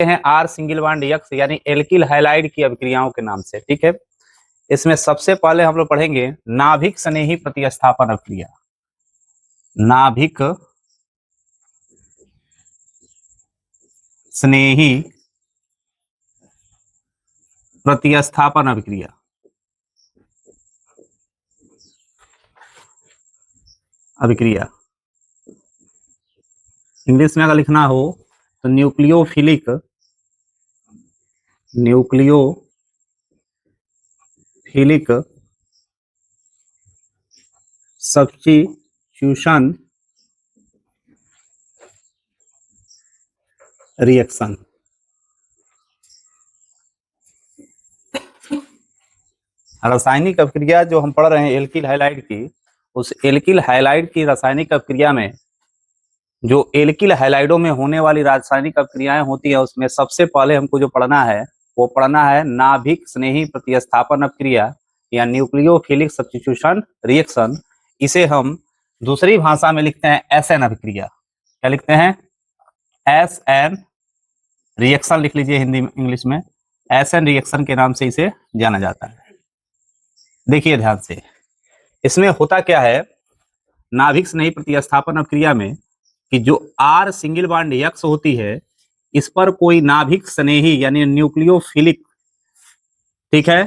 हैं are single bond x यानी alkyl halide की अभिक्रियाओं के नाम से। ठीक है, इसमें सबसे पहले हम लोग पढ़ेंगे नाभिक स्नेही प्रतिस्थापन अभिक्रिया। नाभिक स्नेही प्रतिस्थापन अभिक्रिया। इंग्लिश में अगर लिखना हो तो न्यूक्लियोफिलिक सब्स्टिट्यूशन रिएक्शन। रासायनिक अभिक्रिया जो हम पढ़ रहे हैं एल्किल हैलाइड की, उस एल्किल हैलाइड की रासायनिक अभिक्रिया में जो एल्किल हैलाइडों में होने वाली रासायनिक अभिक्रियाएं होती है, उसमें सबसे पहले हमको जो पढ़ना है वो पढ़ना है नाभिक स्नेही प्रतिस्थापन अभिक्रिया या न्यूक्लियोफिलिक सब्स्टिट्यूशन रिएक्शन। इसे हम दूसरी भाषा में लिखते हैं एसएन अभिक्रिया। क्या लिखते हैं? एसएन रिएक्शन लिख लीजिए हिंदी में, इंग्लिश में एसएन रिएक्शन के नाम से इसे जाना जाता है। देखिए ध्यान से, इसमें होता क्या है नाभिक स्नेही प्रतिस्थापन अभिक्रिया में कि जो आर सिंगल बॉन्ड यक्स होती है, इस पर कोई नाभिक स्नेही यानी न्यूक्लियोफिलिक, ठीक है,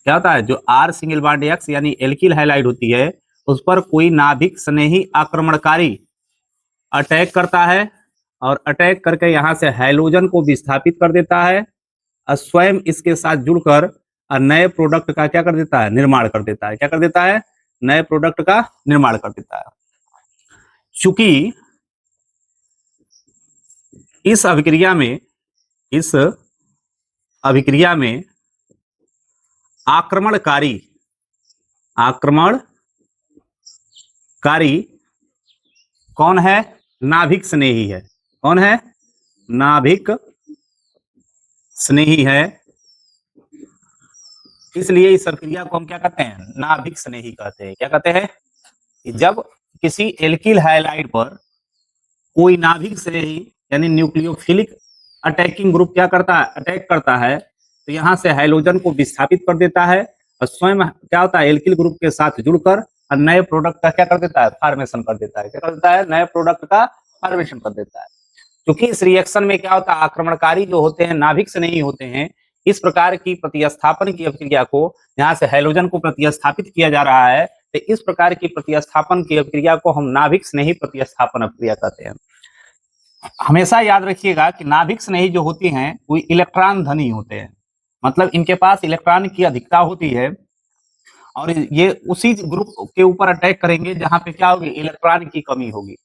क्या होता है, जो आर सिंगल बॉन्ड यक्स यानी एल्किल हैलाइड होती है, उस पर कोई नाभिक स्नेही आक्रमणकारी अटैक करता है और अटैक करके यहां से हैलोजन को विस्थापित कर देता है और स्वयं इसके साथ जुड़कर नए प्रोडक्ट का क्या कर देता है, निर्माण कर देता है। क्या कर देता है? नए प्रोडक्ट का निर्माण कर देता है। चूंकि इस अभिक्रिया में आक्रमणकारी कौन है? नाभिक स्नेही है। कौन है? नाभिक स्नेही है। इसलिए इस अभिक्रिया को हम क्या कहते हैं? नाभिक स्नेही कहते हैं। क्या कहते हैं? जब किसी एल्किल हैलाइड पर कोई नाभिक स्नेही यानी न्यूक्लियोफिलिक अटैकिंग ग्रुप क्या करता है? अटैक करता है, तो यहां से हैलोजन को विस्थापित कर देता है और स्वयं क्या होता है, एल्किल ग्रुप के साथ जुड़कर और नए प्रोडक्ट का क्या कर देता है? फॉर्मेशन कर देता है। क्या कर देता है? नए प्रोडक्ट का फॉर्मेशन कर देता है। क्योंकि इस रिएक्शन में क्या होता है, आक्रमणकारी जो होते हैं नाभिक से नहीं होते हैं। इस प्रकार की प्रतिस्थापन की अभिक्रिया को, जहां से हैलोजन को प्रतिस्थापित किया जा रहा है, तो इस प्रकार की प्रतिस्थापन की अभिक्रिया को हम नाभिक स्नेही प्रतिस्थापन अभिक्रिया कहते हैं। हमेशा याद रखिएगा कि नाभिक स्नेही जो होती हैं वो इलेक्ट्रॉन धनी होते हैं, मतलब इनके पास इलेक्ट्रॉन की अधिकता होती है और ये उसी ग्रुप के ऊपर अटैक करेंगे जहां पे क्या होगी, इलेक्ट्रॉन की कमी होगी।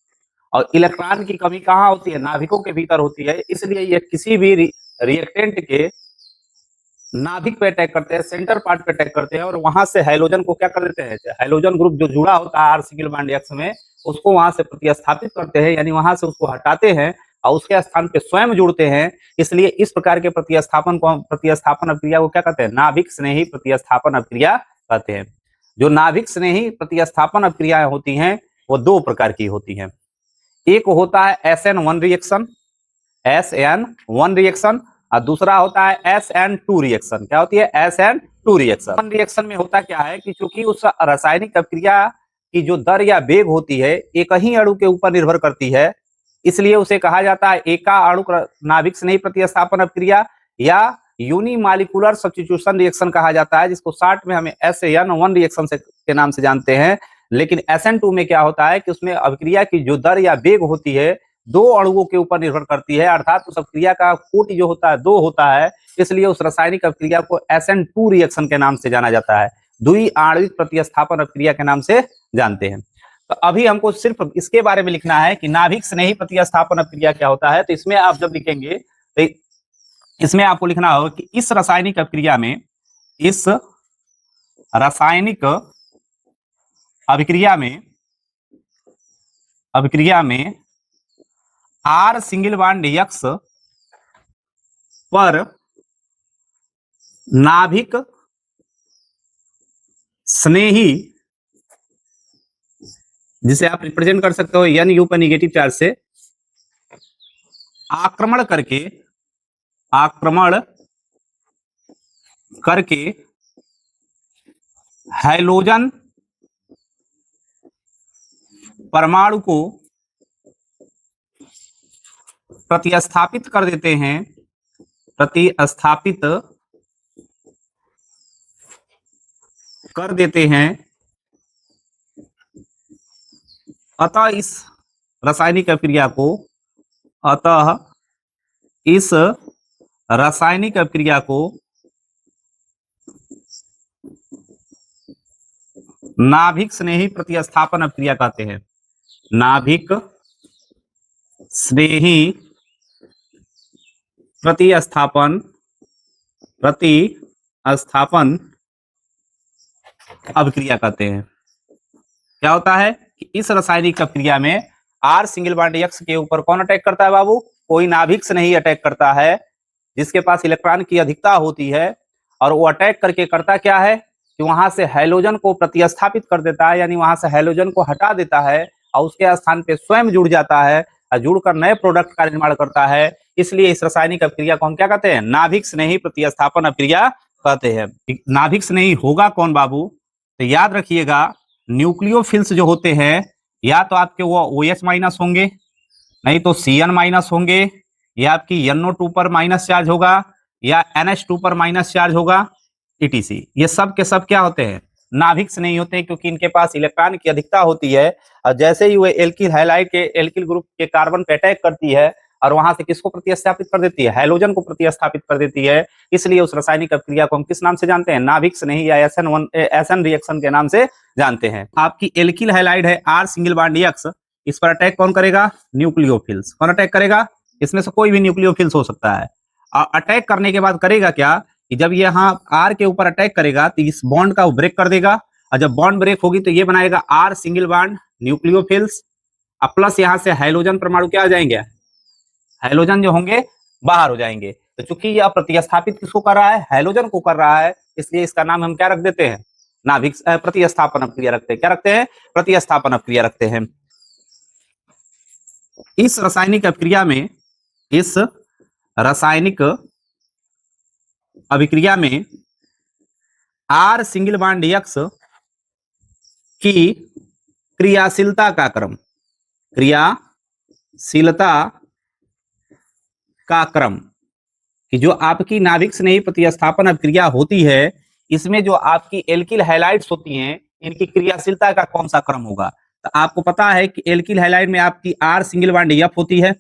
और इलेक्ट्रॉन की कमी कहाँ होती है? नाभिकों के भीतर होती है। इसलिए ये किसी भी रिएक्टेंट के नाभिक पे अटैक करते हैं, सेंटर पार्ट पे अटैक करते हैं और वहां से हैलोजन को क्या कर देते हैं, हैलोजन ग्रुप जो जुड़ा होता है आर सिंगल बॉन्ड यक्स में, उसको वहां से प्रतिस्थापित करते हैं, यानी वहां से उसको हटाते हैं और उसके स्थान पे स्वयं जुड़ते हैं। इसलिए इस प्रकार के प्रतिस्थापन अभिक्रिया को क्या कहते हैं? नाभिक स्नेही प्रतिस्थापन अभिक्रिया कहते हैं। जो नाभिक स्नेही प्रतिस्थापन अभिक्रियाएं होती हैं वो दो प्रकार की होती हैं। एक होता है SN1 रिएक्शन और दूसरा होता है SN2 रिएक्शन। क्या होती है? SN2 reaction. रिएक्शन में होता क्या है कि चूंकि उस रासायनिक अभिक्रिया की जो दर या वेग होती है एक ही अणु के ऊपर निर्भर करती है, इसलिए उसे कहा जाता है एका अणु नाभिक स्नेही प्रतिस्थापन अभिक्रिया या यूनिमॉलिक्यूलर सब्स्टिट्यूशन रिएक्शन कहा जाता है, जिसको शॉर्ट में हमें SN1 रिएक्शन के नाम से जानते हैं। लेकिन SN2 में क्या होता है कि उसमें अभिक्रिया की जो दर या वेग होती है दो अणुओं के ऊपर निर्भर करती है, अर्थात उस अभिक्रिया का कोटि जो होता है दो होता है, इसलिए उस रासायनिक अभिक्रिया को SN2 रिएक्शन के नाम से जाना जाता है, द्वि आणविक प्रतिस्थापन अभिक्रिया के नाम से जानते हैं। तो अभी हमको सिर्फ इसके बारे में लिखना है कि नाभिक स्नेही प्रतिस्थापन अभिक्रिया क्या होता है। तो इसमें आप जब लिखेंगे तो इसमें आपको लिखना होगा कि इस रासायनिक अभिक्रिया में आर सिंगल बॉन्ड यक्स पर नाभिक स्नेही, जिसे आप रिप्रेजेंट कर सकते हो NU पर निगेटिव चार्ज से, आक्रमण करके हैलोजन परमाणु को प्रतिस्थापित कर देते हैं, अतः इस रासायनिक अभिक्रिया को नाभिक स्नेही प्रतिस्थापन अभिक्रिया कहते हैं। नाभिक स्नेही प्रतिस्थापन अभिक्रिया कहते हैं। क्या होता है कि इस रासायनिक अभिक्रिया में R सिंगल बॉन्ड X के ऊपर कौन अटैक करता है बाबू? कोई नाभिक से नहीं अटैक करता है, जिसके पास इलेक्ट्रॉन की अधिकता होती है, और वो अटैक करके करता क्या है कि वहां से हैलोजन को प्रतिस्थापित कर देता है, यानी वहां से हैलोजन को हटा देता है और उसके स्थान पे स्वयं जुड़ जाता है और जुड़कर नए प्रोडक्ट का निर्माण करता है। इसलिए इस रासायनिक अभिक्रिया को हम क्या कहते हैं? नाभिक स्नेही प्रतिस्थापन अभिक्रिया कहते हैं। नाभिक स्नेही होगा कौन बाबू? तो याद रखिएगा, न्यूक्लियोफिल्स जो होते हैं या तो आपके वो OH माइनस होंगे, नहीं तो Cn माइनस होंगे, या आपकी NO2 पर माइनस चार्ज होगा, या NH2 पर माइनस चार्ज होगा, etc। ये सब के सब क्या होते हैं? नाभिक से नहीं होते, क्योंकि इनके पास इलेक्ट्रॉन की अधिकता होती है, और जैसे ही वो एल्किल हैलाइड के एल्किल ग्रुप के कार्बन पे अटैक करती है और वहां से किसको प्रतिस्थापित कर देती है? हैलोजन को प्रतिस्थापित कर देती है। इसलिए उस रासायनिक अभिक्रिया को हम किस नाम से जानते हैं? नाभिक से नहीं, या SN रिएक्शन के नाम से जानते हैं। आपकी एल्किल हैलाइड है R सिंगल बॉन्ड X, इस पर अटैक कौन करेगा? न्यूक्लियोफिल्स। कौन अटैक करेगा? इसमें से कोई भी न्यूक्लियोफिल्स हो सकता है। और अटैक करने के बाद करेगा क्या कि जब ये यहाँ R के ऊपर अटैक करेगा तो इस बॉन्ड का वो ब्रेक कर देगा, और जब बॉन्ड ब्रेक होगी तो ये बनाएगा R सिंगल बॉन्ड न्यूक्लियोफिल्स, और प्लस यहाँ से हाइड्रोजन परमाणु क्या आ जाएंगे? हाइड्रोजन जो होंगे बाहर हो जाएंगे। तो चूंकि यह प्रतिस्थापित किसको कर रहा है? हाइड्रोजन को कर रहा है, इसलिए इसका नाम हम क्या रख देते हैं? नाभिक प्रतिस्थापन अभिक्रिया रखते हैं। क्या रखते हैं? प्रतिस्थापन अभिक्रिया रखते हैं। इस रासायनिक अभिक्रिया में R सिंगल बॉन्ड X की क्रियाशीलता का क्रम कि जो आपकी नाभिक स्नेही प्रतिस्थापन अभिक्रिया होती है, इसमें जो आपकी एल्किल हैलाइड्स होती हैं, इनकी क्रियाशीलता का कौन सा क्रम होगा? तो आपको पता है कि एल्किल हैलाइड में आपकी R सिंगल बॉन्ड F होती है,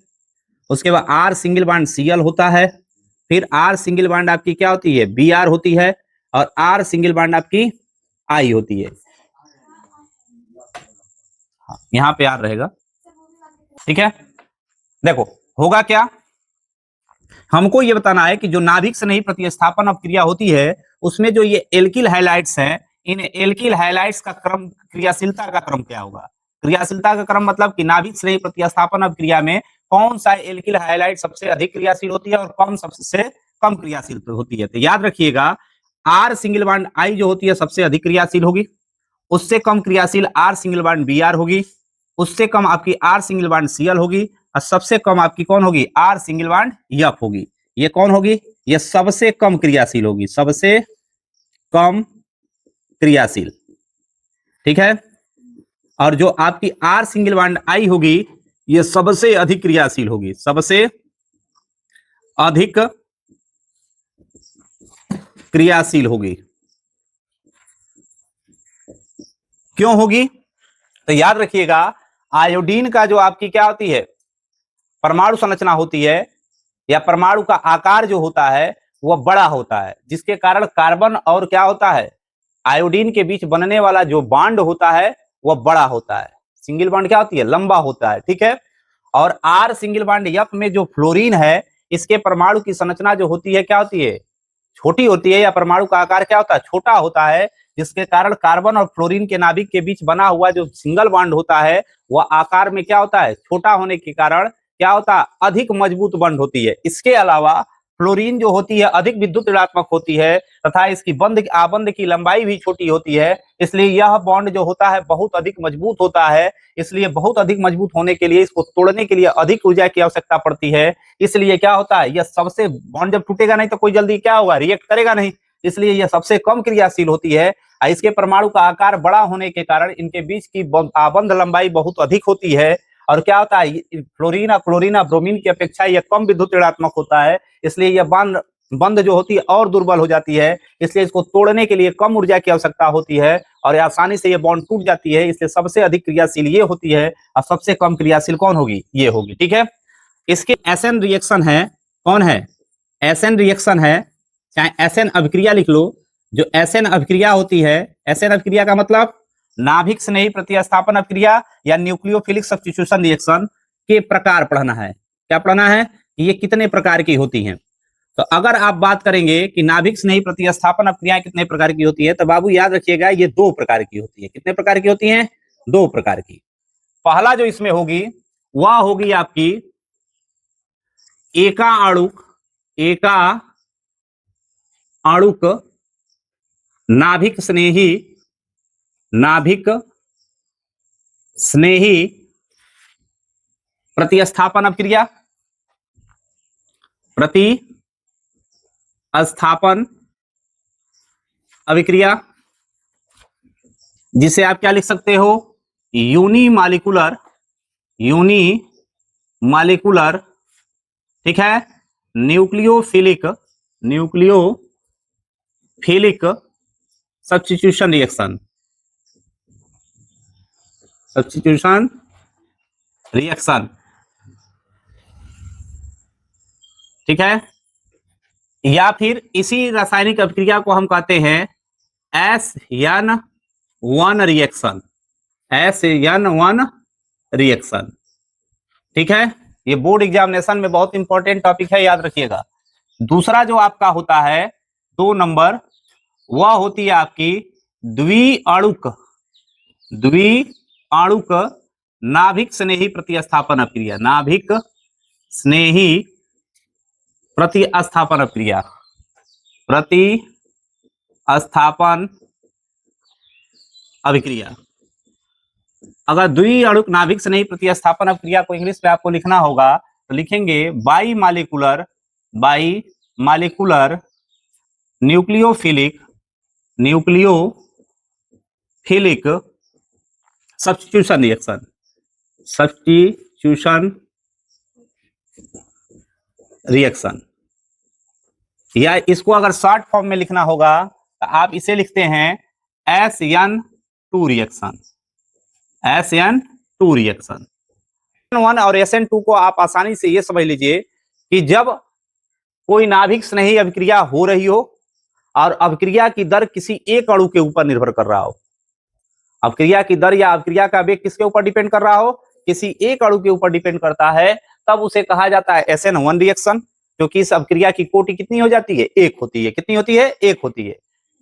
उसके बाद R सिंगल बॉन्ड Cl होता है, फिर R सिंगल बॉन्ड आपकी क्या होती है? Br होती है, और R सिंगल बॉन्ड आपकी I होती है। यहाँ पे R रहेगा, ठीक है। देखो होगा क्या, हमको ये बताना है कि जो नाभिक से नहीं प्रतिस्थापन अभिक्रिया होती है उसमें जो ये एल्किल हैलाइड्स हैं, इन एल्किल हैलाइड्स का क्रम, क्रियाशीलता का क्रम क्या होगा? क्रियाशीलता का क्रम मतलब कि नाभिक से नहीं प्रतिस्थापन अभिक्रिया में कौन सा एल्किल हैलाइड सबसे अधिक क्रियाशील होती है और कौन सबसे कम क्रियाशील होती है? तो याद रखिएगा, R सिंगल बॉन्ड I जो होती है सबसे अधिक क्रियाशील होगी, उससे कम क्रियाशील R सिंगल बॉन्ड Br होगी, उससे कम आपकी R सिंगल बॉन्ड Cl होगी, और सबसे कम आपकी कौन होगी? R सिंगल बॉन्ड F होगी। ये कौन होगी? ये सबसे कम क्रियाशील होगी, सबसे कम क्रियाशील, ठीक है। और जो आपकी R सिंगल बॉन्ड I होगी, ये सबसे अधिक क्रियाशील होगी, सबसे अधिक क्रियाशील होगी। क्यों होगी? तो याद रखिएगा, आयोडीन का जो आपकी क्या होती है? परमाणु संरचना होती है, या परमाणु का आकार जो होता है वह बड़ा होता है, जिसके कारण कार्बन और क्या होता है? आयोडीन के बीच बनने वाला जो बॉन्ड होता है वह बड़ा होता है। सिंगल बॉन्ड क्या होती है? लंबा होता है, ठीक है। और R सिंगल बॉन्ड F में जो फ्लोरीन है, इसके परमाणु की संरचना जो होती है क्या होती है? छोटी होती है, या परमाणु का आकार क्या होता है? छोटा होता है, जिसके कारण कार्बन और फ्लोरीन के नाभिक के बीच बना हुआ जो सिंगल बॉन्ड होता है वह आकार में क्या होता है? छोटा होने के कारण क्या होता है? अधिक मजबूत बॉन्ड होती है। इसके अलावा फ्लोरीन जो होती है अधिक विद्युत ऋणात्मक होती है तथा इसकी आबंध की लंबाई भी छोटी होती है, इसलिए यह बॉन्ड जो होता है बहुत अधिक मजबूत होता है। इसलिए बहुत अधिक मजबूत होने के लिए इसको तोड़ने के लिए अधिक ऊर्जा की आवश्यकता पड़ती है। इसलिए क्या होता है, यह सबसे बॉन्ड जब टूटेगा नहीं तो कोई जल्दी क्या होगा, रिएक्ट करेगा नहीं, इसलिए यह सबसे कम क्रियाशील होती है। इसके परमाणु का आकार बड़ा होने के कारण इनके बीच की आबंध लंबाई बहुत अधिक होती है। और क्या होता है, फ्लोरीन और क्लोरीन और ब्रोमीन की अपेक्षा यह कम विद्युत ऋणात्मक होता है, इसलिए यह बंध जो होती है और दुर्बल हो जाती है। इसलिए इसको तोड़ने के लिए कम ऊर्जा की आवश्यकता होती है और आसानी से यह बॉन्ड टूट जाती है। इसलिए सबसे अधिक क्रियाशील ये होती है और सबसे कम क्रियाशील कौन होगी, ये होगी। ठीक है, इसके एसएन रिएक्शन है, कौन है, एसएन रिएक्शन है, चाहे एसएन अभिक्रिया लिख लो। जो एसएन अभिक्रिया होती है, एसएन अभिक्रिया का मतलब नाभिक स्नेही प्रतिस्थापन अभिक्रिया या न्यूक्लियोफिलिक सब्स्टिट्यूशन रिएक्शन के प्रकार पढ़ना है। क्या पढ़ना है, ये कितने प्रकार की होती हैं। तो अगर आप बात करेंगे कि नाभिक स्नेही प्रतिस्थापन अभिक्रियाएं कितने प्रकार की होती है, तो बाबू याद रखिएगा ये 2 प्रकार की होती है। कितने प्रकार की होती हैं, 2 प्रकार की। पहला जो इसमें होगी वह होगी आपकी एका आणुक नाभिक स्नेही प्रतिस्थापन अभिक्रिया, जिसे आप क्या लिख सकते हो, यूनिमॉलिक्यूलर, ठीक है, न्यूक्लियोफिलिक सब्स्टिट्यूशन रिएक्शन, ठीक है। या फिर इसी रासायनिक अभिक्रिया को हम कहते हैं SN1 रिएक्शन, SN1 रिएक्शन, ठीक है। ये बोर्ड एग्जामिनेशन में बहुत इंपॉर्टेंट टॉपिक है, याद रखिएगा। दूसरा जो आपका होता है 2 नंबर, वह होती है आपकी द्विअणुक नाभिक स्नेही प्रतिस्थापन अभिक्रिया, नाभिक स्नेही प्रतिस्थापन अभिक्रिया। अगर द्विअणुक नाभिक स्नेही प्रतिस्थापन अभिक्रिया को इंग्लिश में आपको लिखना होगा तो लिखेंगे by molecular nucleophilic substitution reaction. या इसको अगर शॉर्ट फॉर्म में लिखना होगा तो आप इसे लिखते हैं SN2 reaction, SN2 reaction. SN1 और SN2 को आप आसानी से ये समझ लीजिए कि जब कोई नाभिक स्नेही अभिक्रिया हो रही हो और अभिक्रिया की दर किसी एक अणु के ऊपर निर्भर कर रहा हो, अभिक्रिया की दर या अभिक्रिया का वेग किसके ऊपर डिपेंड कर रहा हो, किसी एक अणु के ऊपर डिपेंड करता है, तब उसे कहा जाता है SN1 रिएक्शन। क्योंकि इस अभिक्रिया की कोटि कितनी हो जाती है, 1 होती है। कितनी होती है, 1 होती है।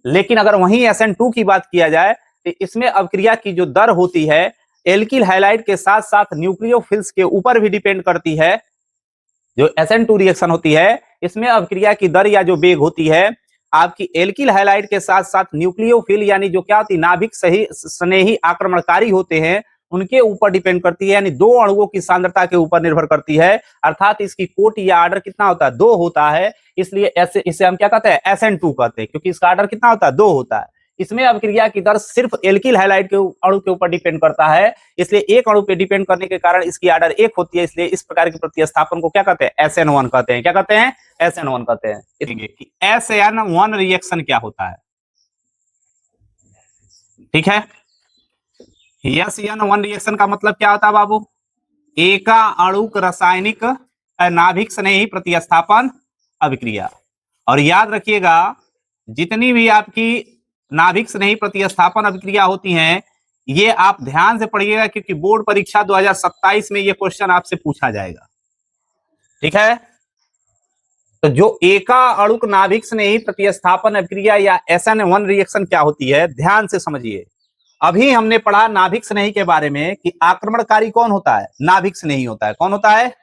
लेकिन अगर वहीं SN2 की बात किया जाए तो इसमें अभिक्रिया की जो दर होती है एल्किल हैलाइड के साथ साथ न्यूक्लियोफिल्स के ऊपर भी डिपेंड करती है। जो SN2 रिएक्शन होती है इसमें अभिक्रिया की दर या जो वेग होती है आपकी एल्किल हैलाइड के साथ साथ न्यूक्लियोफिल यानी जो क्या होती है नाभिक स्नेही आक्रमणकारी होते हैं उनके ऊपर डिपेंड करती है, यानी 2 अणुओं की सांद्रता के ऊपर निर्भर करती है। अर्थात इसकी कोटि या आर्डर कितना होता है, 2 होता है। इसलिए इसे हम क्या कहते हैं, SN2 कहते हैं, क्योंकि इसका आर्डर कितना होता है, 2 होता है। इसमें अभिक्रिया की दर सिर्फ एल्किल हैलाइड के अणु के ऊपर डिपेंड करता है, इसलिए एक अणु पे डिपेंड करने के कारण इसकी आर्डर 1 होती है। इसलिए इस प्रकार के प्रतिस्थापन को क्या कहते हैं, SN1 कहते हैं। क्या कहते हैं, SN1 कहते हैं। SN1 रिएक्शन क्या होता है, ठीक है। SN1 रिएक्शन का मतलब क्या होता है बाबू, एका अणुक रासायनिक नाभिक स्नेही प्रतिस्थापन अभिक्रिया। और याद रखिएगा जितनी भी आपकी नाभिक स्नेही प्रतिस्थापन अभिक्रिया होती हैं ये आप ध्यान से पढ़िएगा, क्योंकि बोर्ड परीक्षा 2027 में ये क्वेश्चन आपसे पूछा जाएगा, ठीक है। तो जो एका अणुक नाभिक स्नेही प्रतिस्थापन अभिक्रिया या SN1 रिएक्शन क्या होती है, ध्यान से समझिए। अभी हमने पढ़ा नाभिक स्नेही के बारे में कि आक्रमणकारी कौन होता है, नाभिक स्नेही होता है। कौन होता है,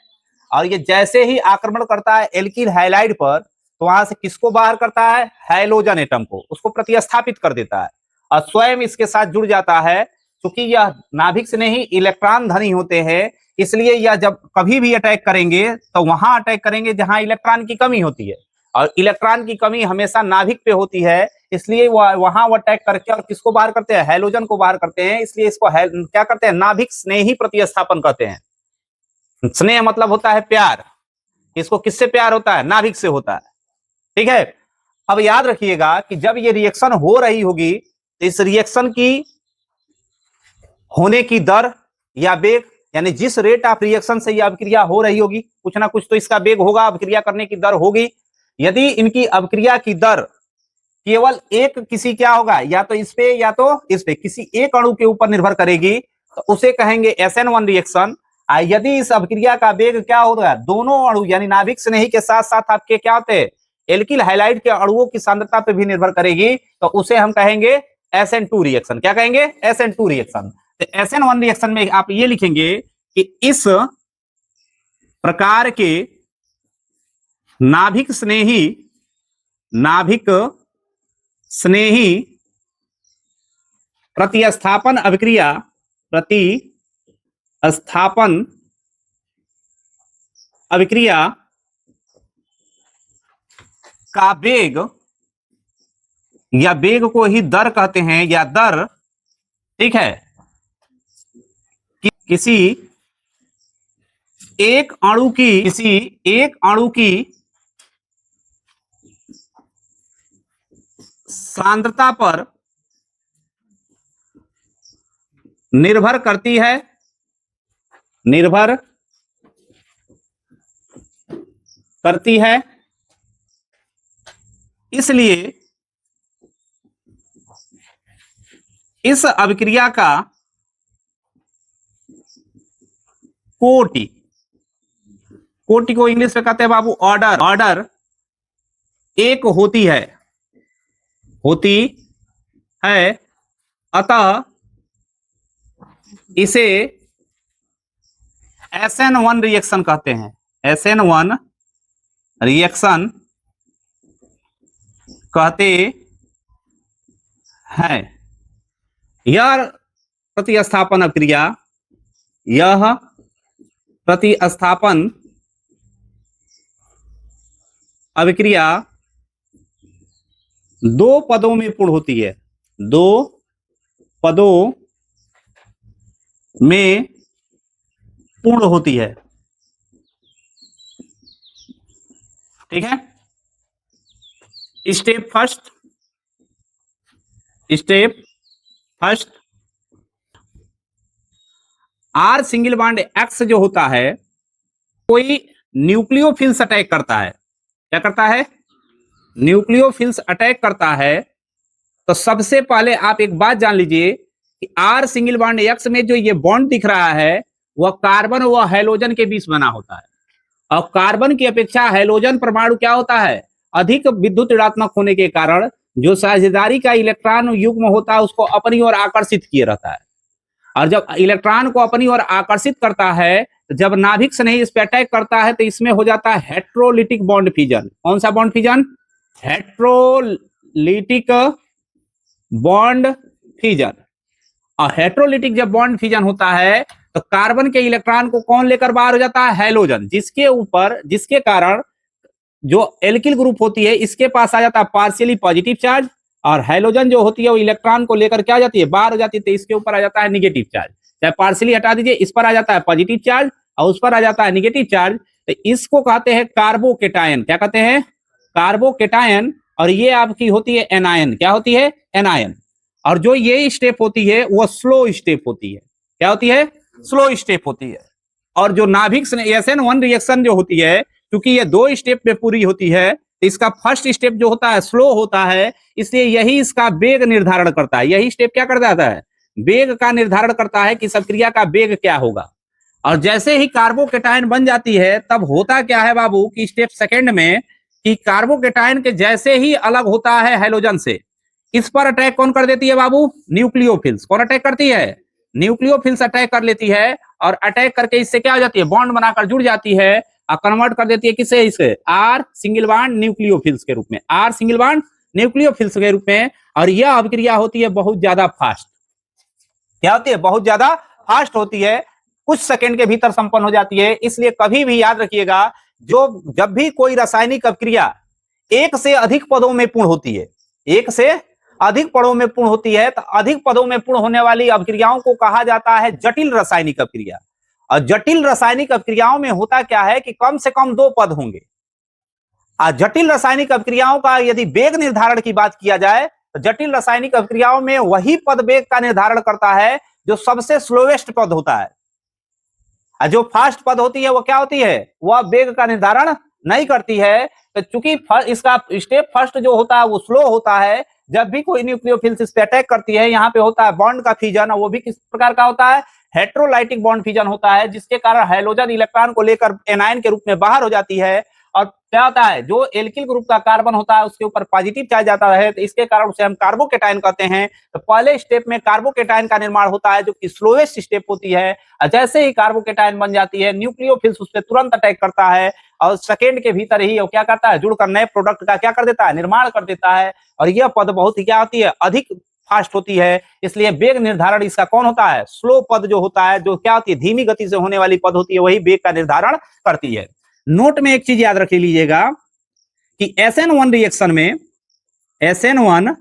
और ये जैसे ही आक्रमण करता है एल्किल हैलाइड पर, तो वहां से किसको बाहर करता है? हैलोजन एटम को, उसको प्रतिस्थापित कर देता है और स्वयं इसके साथ जुड़ जाता है। क्योंकि यह नाभिक से नहीं इलेक्ट्रॉन धनी होते हैं, इसलिए यह जब कभी भी अटैक करेंगे तो वहां अटैक करेंगे जहां इलेक्ट्रॉन की कमी होती है, और इलेक्ट्रॉन की कमी हमेशा नाभिक पे होती है, इसलिए वहां वो अटैक करके और किसको बाहर करते हैं? हैलोजन को बाहर करते हैं। इसलिए इसको क्या करते हैं? नाभिक स्नेही प्रतिस्थापन कहते हैं। स्नेह मतलब होता है प्यार, इसको किससे प्यार होता है? नाभिक से होता है। ठीक है, अब याद रखिएगा कि जब ये रिएक्शन हो रही होगी तो इस रिएक्शन की होने की दर या वेग, यानी जिस रेट ऑफ रिएक्शन से यह अभिक्रिया हो रही होगी, कुछ ना कुछ तो इसका वेग होगा, अभिक्रिया करने की दर होगी। यदि इनकी अभिक्रिया की दर केवल एक किसी क्या होगा, या तो इस पे या तो इस पे, किसी एक अणु के ऊपर निर्भर करेगी, तो उसे कहेंगे SN1 रिएक्शन। यदि इस अभिक्रिया का वेग क्या होगा, दोनों अणु यानी नाभिक स्नेही के साथ साथ आपके क्या होते हैं? एल्किल हैलाइड के अणुओं की सांद्रता पे भी निर्भर करेगी, तो उसे हम कहेंगे SN2 रिएक्शन। क्या कहेंगे? SN2 reaction. तो SN1 रिएक्शन में आप ये लिखेंगे कि इस प्रकार के नाभिक स्नेही प्रतिस्थापन अभिक्रिया का वेग, या वेग को ही दर कहते हैं, या दर, ठीक है, कि किसी एक अणु की सांद्रता पर निर्भर करती है। इसलिए इस अभिक्रिया का कोटि को इंग्लिश में कहते हैं बाबू ऑर्डर एक होती है। अतः इसे SN1 रिएक्शन कहते हैं। SN1 रिएक्शन कहते हैं। यह प्रतिस्थापन अभिक्रिया दो पदों में पूर्ण होती है, ठीक है। Step first R single bond X जो होता है, कोई न्यूक्लियोफिल्स अटैक करता है। क्या करता है? न्यूक्लियोफिल्स अटैक करता है। तो सबसे पहले आप एक बात जान लीजिए कि R सिंगल बॉन्ड X में जो ये बॉन्ड दिख रहा है, वह कार्बन व हैलोजन के बीच बना होता है। और कार्बन की अपेक्षा हैलोजन परमाणु क्या होता है? अधिक विद्युत ऋणात्मक होने के कारण जो साझेदारी का इलेक्ट्रॉन युग्म होता है उसको अपनी ओर आकर्षित किए रहता है। और जब इलेक्ट्रॉन को अपनी ओर आकर्षित करता है, जब नाभिक से नहीं इस पे अटैक करता है, तो इसमें हो जाता है हेट्रोलिटिक बॉन्ड फिजन। कौन सा bond fission? Heterolytic bond fission. और हेट्रोलिटिक जब बॉन्ड फिजन होता है तो कार्बन के इलेक्ट्रॉन को कौन लेकर बाहर हो जाता है? हैलोजन। जिसके कारण जो एल्किल ग्रुप होती है इसके पास आ जाता है पार्शियली पॉजिटिव चार्ज, और हैलोजन जो होती है वो इलेक्ट्रॉन को लेकर क्या आ जाती है? बाहर हो जाती है। तो इसके ऊपर आ जाता है निगेटिव चार्ज। चाहे पार्शियली हटा दीजिए, इस पर आ जाता है पॉजिटिव चार्ज और उस पर आ जाता है निगेटिव चार्ज। तो इसको कहते हैं कार्बोकेटायन। क्या कहते हैं? कार्बोकेटायन। और ये आपकी होती है एनायन। क्या होती है? एनायन। और जो ये स्टेप होती है वो स्लो स्टेप होती है। क्या होती है? स्लो स्टेप होती है। और जो नाभिक SN1 रिएक्शन जो होती है, क्योंकि ये दो स्टेप में पूरी होती है, तो इसका फर्स्ट स्टेप जो होता है स्लो होता है, इसलिए यही इसका वेग निर्धारण करता है। यही स्टेप क्या कर जाता है? वेग का निर्धारण करता है कि इस क्रिया का वेग क्या होगा। और जैसे ही कार्बोकेटायन बन जाती है, तब होता क्या है बाबू कि स्टेप सेकंड में कि कार्बोकेटायन के जैसे ही अलग होता है हैलोजन से, इस पर अटैक कौन कर देती है बाबू? न्यूक्लियोफिल्स। कौन अटैक करती है? न्यूक्लियोफिल्स अटैक कर लेती है। और अटैक करके इससे क्या हो जाती है? बॉन्ड बनाकर जुड़ जाती है। कन्वर्ट कर देती है किसे, इसे आर सिंगल बॉन्ड न्यूक्लियोफिल्स के रूप में, आर सिंगल बॉन्ड न्यूक्लियोफिल्स के रूप में। और यह अभिक्रिया होती है बहुत ज्यादा फास्ट। क्या होती है? बहुत ज्यादा फास्ट होती है, कुछ सेकंड के भीतर संपन्न हो जाती है। इसलिए कभी भी याद रखिएगा, जब भी कोई रासायनिक अभिक्रिया एक से अधिक पदों में पूर्ण होती है, एक से अधिक पदों में पूर्ण होती है, तो अधिक पदों में पूर्ण होने वाली अभिक्रियाओं को कहा जाता है जटिल रासायनिक अभिक्रिया। और जटिल रासायनिक अभिक्रियाओं में होता क्या है कि कम से कम 2 पद होंगे। जटिल रासायनिक अभिक्रियाओं का यदि वेग निर्धारण की बात किया जाए, तो जटिल रासायनिक अभिक्रियाओं में वही पद वेग का निर्धारण करता है जो सबसे स्लोएस्ट पद होता है। जो फास्ट पद होती है वो क्या होती है? वह वेग का निर्धारण नहीं करती है। तो चूंकि इसका स्टेप फर्स्ट जो होता है वो स्लो होता है, जब भी कोई न्यूक्लियोफिल्स इस पे अटैक करती है, यहाँ पे होता है बॉन्ड का फिजन, वो भी किस प्रकार का होता है? हेट्रोलाइटिक बॉन्ड फिजन होता है, जिसके कारण हाइड्रोजन इलेक्ट्रॉन को लेकर एनायन के रूप में बाहर हो जाती है। और क्या होता है? जो एल्किल ग्रुप का कार्बन होता है उसके ऊपर पॉजिटिव चार्ज जाता है, तो इसके कारण उसे हम कार्बोकेटायन कहते हैं। तो पहले स्टेप में कार्बोकेटायन का निर्माण होता है, जो कि स्लोएस्ट स्टेप होती है। जैसे ही कार्बोकेटायन बन जाती है, न्यूक्लियोफिल्स उस पर तुरंत अटैक करता है और सेकेंड के भीतर ही वो क्या करता है? जुड़कर नए प्रोडक्ट का क्या कर देता है? निर्माण कर देता है। और यह पद बहुत ही क्या होती है? अधिक फास्ट होती है। इसलिए वेग निर्धारण इसका कौन होता है? स्लो पद जो होता है, जो क्या होती है? धीमी गति से होने वाली पद होती है, वही वेग का निर्धारण करती है। नोट में एक चीज याद रख लीजिएगा कि SN1 रिएक्शन में, SN1